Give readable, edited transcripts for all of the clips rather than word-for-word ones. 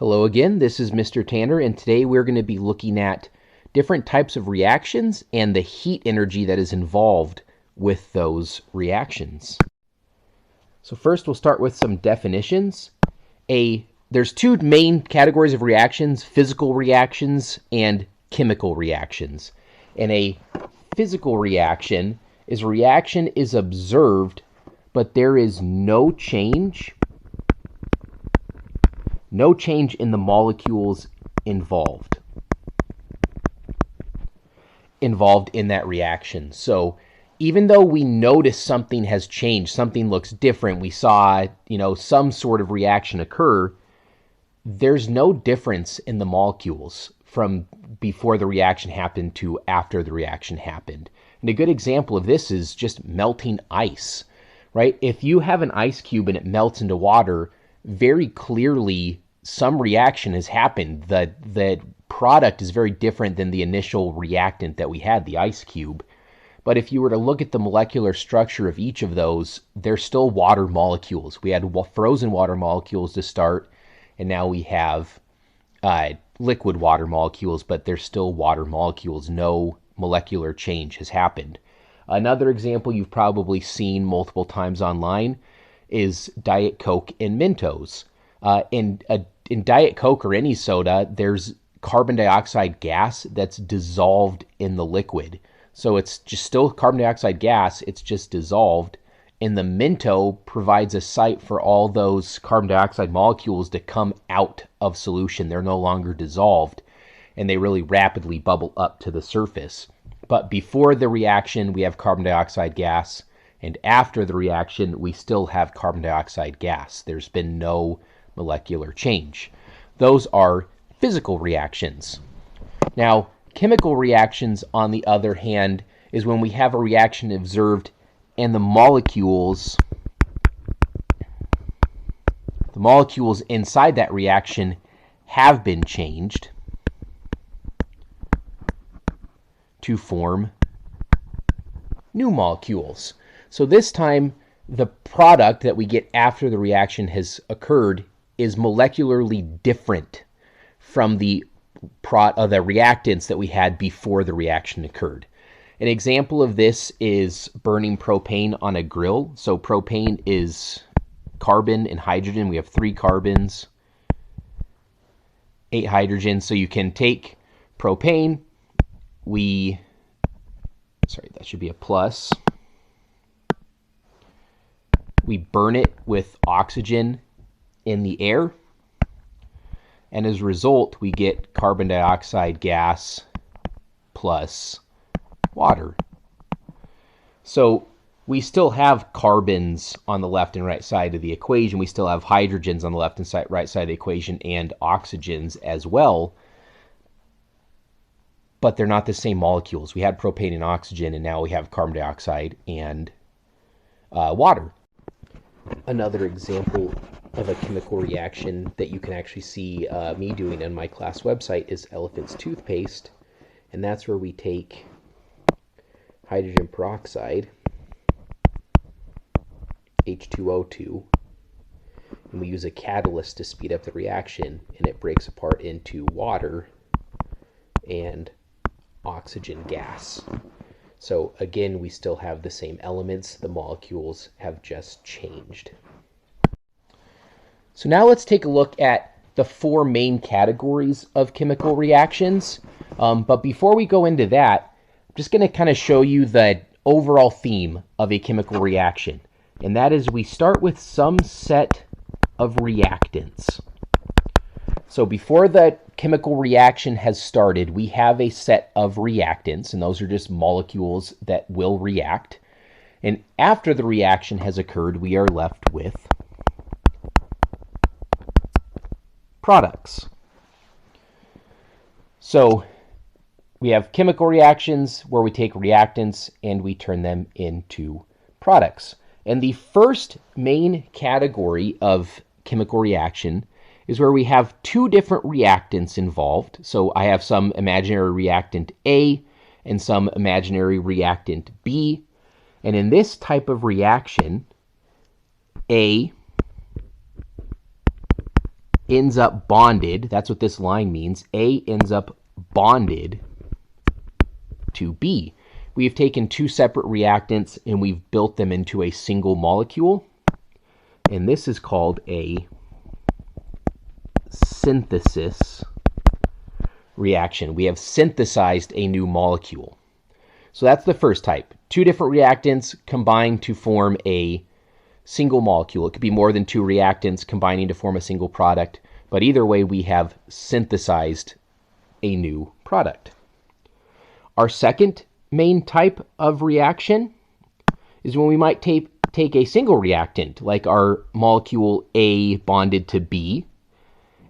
Hello again, this is Mr. Tanner, and today we're going to be looking at different types of reactions and the heat energy that is involved with those reactions. So first we'll start with some definitions. There's two main categories of reactions, physical reactions and chemical reactions. And a physical reaction is a reaction is observed, but there is no change in the molecules involved in that reaction. So even though we notice something has changed, something looks different, we saw, some sort of reaction occur, there's no difference in the molecules from before the reaction happened to after the reaction happened. And a good example of this is just melting ice, right? If you have an ice cube and it melts into water, very clearly some reaction has happened. The product is very different than the initial reactant that we had, the ice cube. But if you were to look at the molecular structure of each of those, they're still water molecules. We had frozen water molecules to start, and now we have liquid water molecules, but they're still water molecules. No molecular change has happened. Another example you've probably seen multiple times online is Diet Coke and Mentos. In Diet Coke or any soda, there's carbon dioxide gas that's dissolved in the liquid. So it's just still carbon dioxide gas, it's just dissolved. And the Mento provides a site for all those carbon dioxide molecules to come out of solution. They're no longer dissolved, and they really rapidly bubble up to the surface. But before the reaction, we have carbon dioxide gas, and after the reaction, we still have carbon dioxide gas. There's been no molecular change. Those are physical reactions. Now, chemical reactions, on the other hand, is when we have a reaction observed and the molecules inside that reaction have been changed to form new molecules. So this time, the product that we get after the reaction has occurred is molecularly different from the reactants that we had before the reaction occurred. An example of this is burning propane on a grill. So propane is carbon and hydrogen. We have 3 carbons, 8 hydrogens. So you can take propane, that should be a plus. We burn it with oxygen in the air, and as a result, we get carbon dioxide gas plus water. So we still have carbons on the left and right side of the equation. We still have hydrogens on the left and right side of the equation and oxygens as well, but they're not the same molecules. We had propane and oxygen, and now we have carbon dioxide and water. Another example of a chemical reaction that you can actually see me doing on my class website is Elephant's toothpaste, and that's where we take hydrogen peroxide, H2O2, and we use a catalyst to speed up the reaction, and it breaks apart into water and oxygen gas. So again, we still have the same elements. The molecules have just changed. So now let's take a look at the 4 main categories of chemical reactions. But before we go into that, I'm just going to kind of show you the overall theme of a chemical reaction. And that is we start with some set of reactants. So before the chemical reaction has started, we have a set of reactants, and those are just molecules that will react. And after the reaction has occurred, we are left with products. So we have chemical reactions where we take reactants and we turn them into products. And the first main category of chemical reaction is where we have 2 different reactants involved. So I have some imaginary reactant A and some imaginary reactant B. And in this type of reaction, A ends up bonded. That's what this line means. A ends up bonded to B. We've taken two separate reactants and we've built them into a single molecule. And this is called a synthesis reaction. We have synthesized a new molecule. So that's the first type. Two different reactants combined to form a single molecule. It could be more than two reactants combining to form a single product, but either way we have synthesized a new product. Our second main type of reaction is when we might take a single reactant, like our molecule A bonded to B,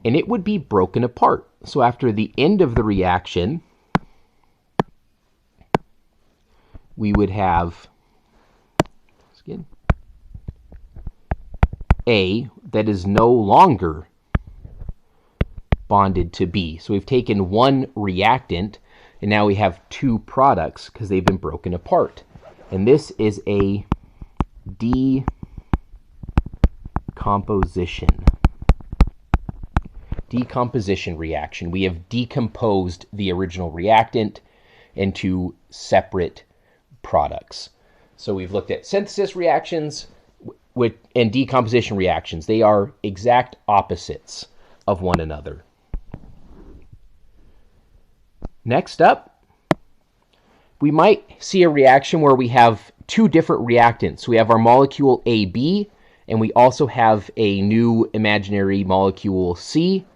and it would be broken apart. So after the end of the reaction, we would have A that is no longer bonded to B. So we've taken one reactant and now we have two products because they've been broken apart. And this is a decomposition reaction. We have decomposed the original reactant into separate products. So we've looked at synthesis reactions and decomposition reactions. They are exact opposites of one another. Next up, we might see a reaction where we have two different reactants. We have our molecule AB, and we also have a new imaginary molecule C.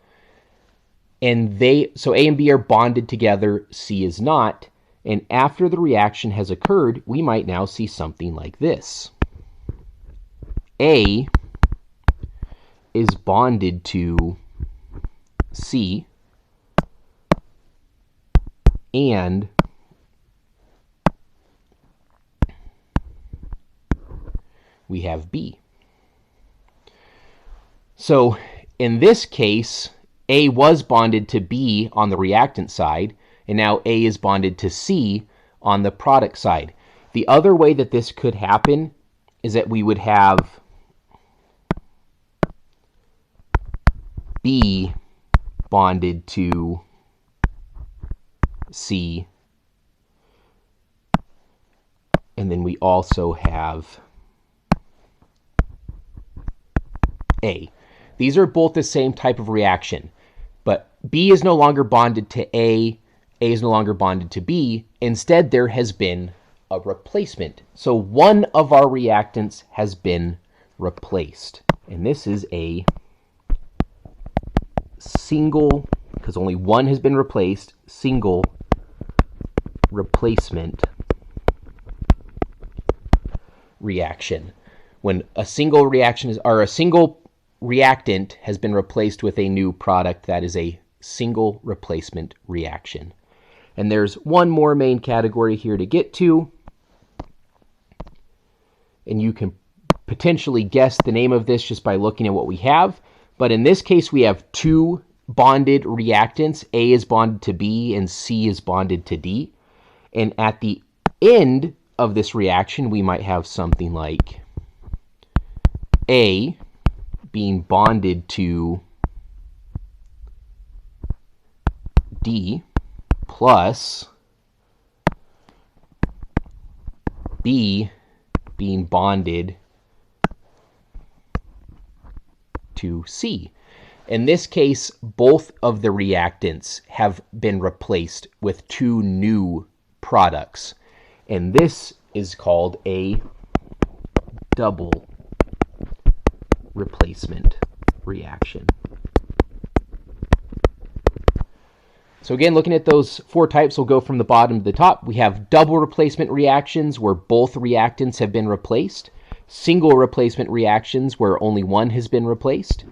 And so A and B are bonded together, C is not. And after the reaction has occurred, we might now see something like this. A is bonded to C, and we have B. So in this case, A was bonded to B on the reactant side, and now A is bonded to C on the product side. The other way that this could happen is that we would have B bonded to C, and then we also have A. These are both the same type of reaction, but B is no longer bonded to A is no longer bonded to B. Instead, there has been a replacement. So one of our reactants has been replaced, and this is a single, because only one has been replaced, single replacement reaction. When a single reaction or a single reactant has been replaced with a new product, that is a single replacement reaction. And there's one more main category here to get to, and you can potentially guess the name of this just by looking at what we have. But in this case, we have two bonded reactants. A is bonded to B and C is bonded to D. And at the end of this reaction, we might have something like A being bonded to D plus B being bonded to C. In this case, both of the reactants have been replaced with two new products, and this is called a double replacement reaction. So again, looking at those four types, we'll go from the bottom to the top. We have double replacement reactions where both reactants have been replaced, single replacement reactions where only one has been replaced,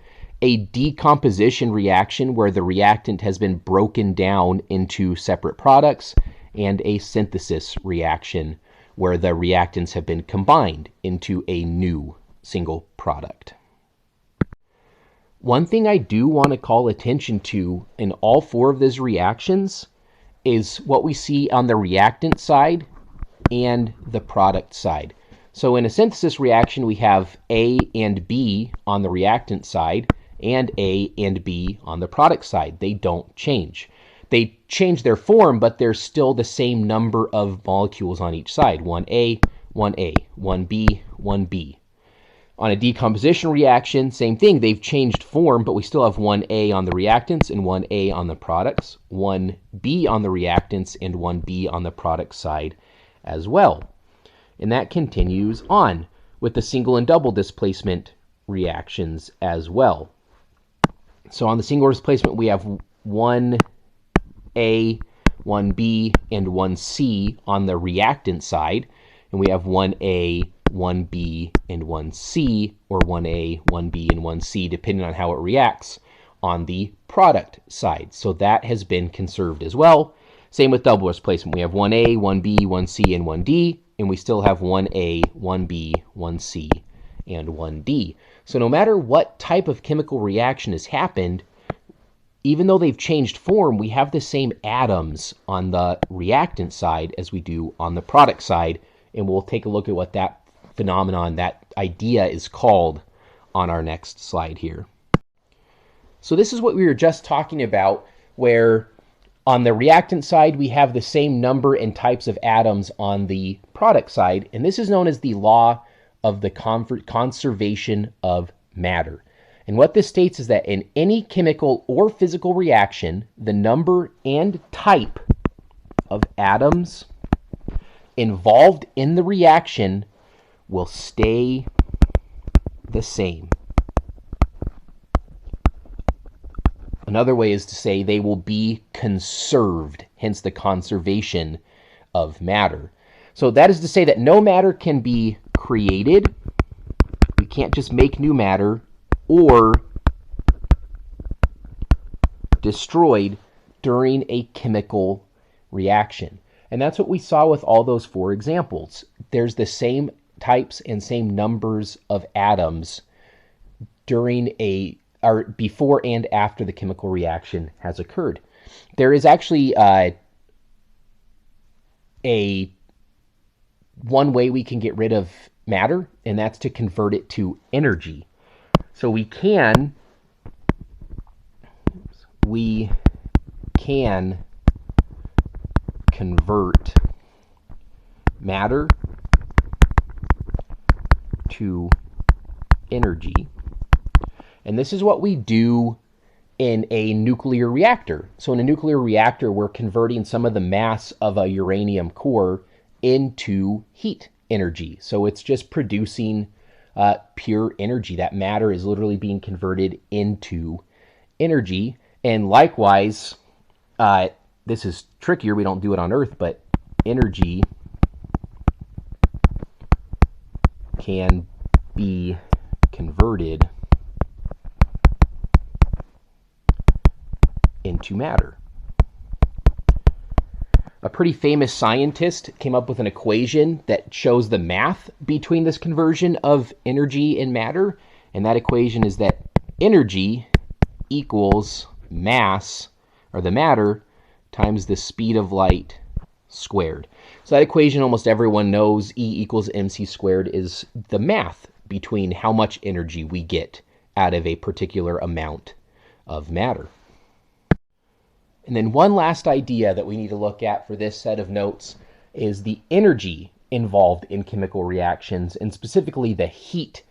a decomposition reaction where the reactant has been broken down into separate products, and a synthesis reaction where the reactants have been combined into a new single product. One thing I do want to call attention to in all four of these reactions is what we see on the reactant side and the product side. So in a synthesis reaction, we have A and B on the reactant side, and A and B on the product side. They don't change. They change their form, but there's still the same number of molecules on each side. 1A, 1A, 1B, 1B. On a decomposition reaction, same thing. They've changed form, but we still have 1A on the reactants and 1A on the products, 1B on the reactants and 1B on the product side as well. And that continues on with the single and double displacement reactions as well. So on the single displacement, we have 1A, 1B, and 1C on the reactant side, and we have 1A, 1B, and 1C, or 1A, 1B, and 1C, depending on how it reacts on the product side. So that has been conserved as well. Same with double displacement. We have 1A, 1B, 1C, and 1D, and we still have 1A, 1B, 1C, and 1D. So no matter what type of chemical reaction has happened, even though they've changed form, we have the same atoms on the reactant side as we do on the product side, and we'll take a look at what that phenomenon, that idea is called on our next slide here. So this is what we were just talking about, where on the reactant side, we have the same number and types of atoms on the product side, and this is known as the law of the conservation of matter. And what this states is that in any chemical or physical reaction, the number and type of atoms involved in the reaction will stay the same. Another way is to say they will be conserved, hence the conservation of matter. So that is to say that no matter can be created, we can't just make new matter, or destroyed during a chemical reaction. And that's what we saw with all those four examples. There's the same types and same numbers of atoms during or before and after the chemical reaction has occurred. There is actually one way we can get rid of matter, and that's to convert it to energy. So we can convert matter to energy. And this is what we do in a nuclear reactor. So in a nuclear reactor, we're converting some of the mass of a uranium core into heat energy. So it's just producing pure energy. That matter is literally being converted into energy. And likewise, this is trickier. We don't do it on Earth, but energy can be converted into matter. A pretty famous scientist came up with an equation that shows the math between this conversion of energy and matter, and that equation is that energy equals mass, or the matter, times the speed of light squared. So that equation almost everyone knows. E equals mc squared is the math between how much energy we get out of a particular amount of matter. And then one last idea that we need to look at for this set of notes is the energy involved in chemical reactions, and specifically the heat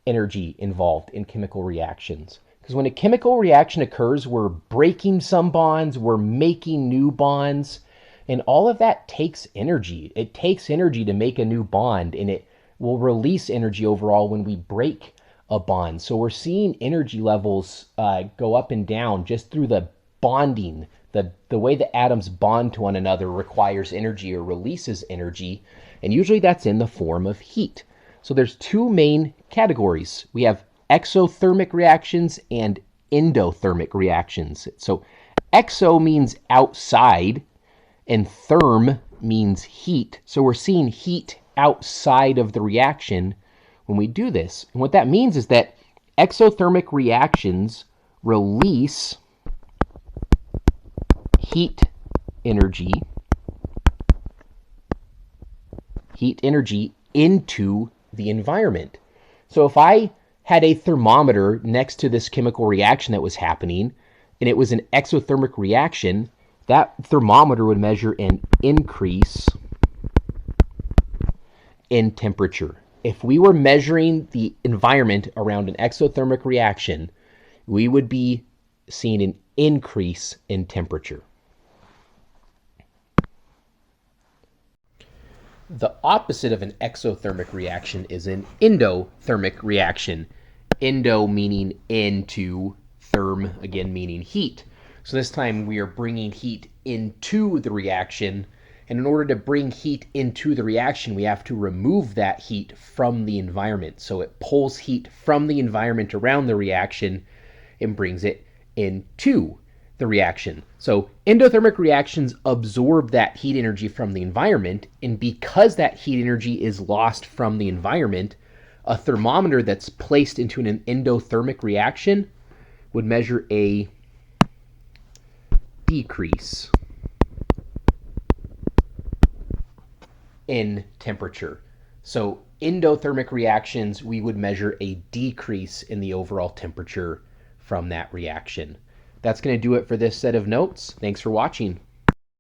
energy involved in chemical reactions. Because when a chemical reaction occurs, we're breaking some bonds, we're making new bonds, and all of that takes energy. It takes energy to make a new bond, and it will release energy overall when we break a bond. So we're seeing energy levels go up and down just through the bonding. The way the atoms bond to one another requires energy or releases energy, and usually that's in the form of heat. So there's two main categories. We have exothermic reactions and endothermic reactions. So exo means outside, and therm means heat. So we're seeing heat outside of the reaction when we do this. And what that means is that exothermic reactions release heat energy into the environment. So if I had a thermometer next to this chemical reaction that was happening, and it was an exothermic reaction, that thermometer would measure an increase in temperature. If we were measuring the environment around an exothermic reaction, we would be seeing an increase in temperature. The opposite of an exothermic reaction is an endothermic reaction. Endo meaning into, therm again meaning heat. So this time we are bringing heat into the reaction, and in order to bring heat into the reaction, we have to remove that heat from the environment. So it pulls heat from the environment around the reaction and brings it into the reaction. So endothermic reactions absorb that heat energy from the environment, and because that heat energy is lost from the environment, a thermometer that's placed into an endothermic reaction would measure a decrease in temperature. So endothermic reactions, we would measure a decrease in the overall temperature from that reaction. That's going to do it for this set of notes. Thanks for watching.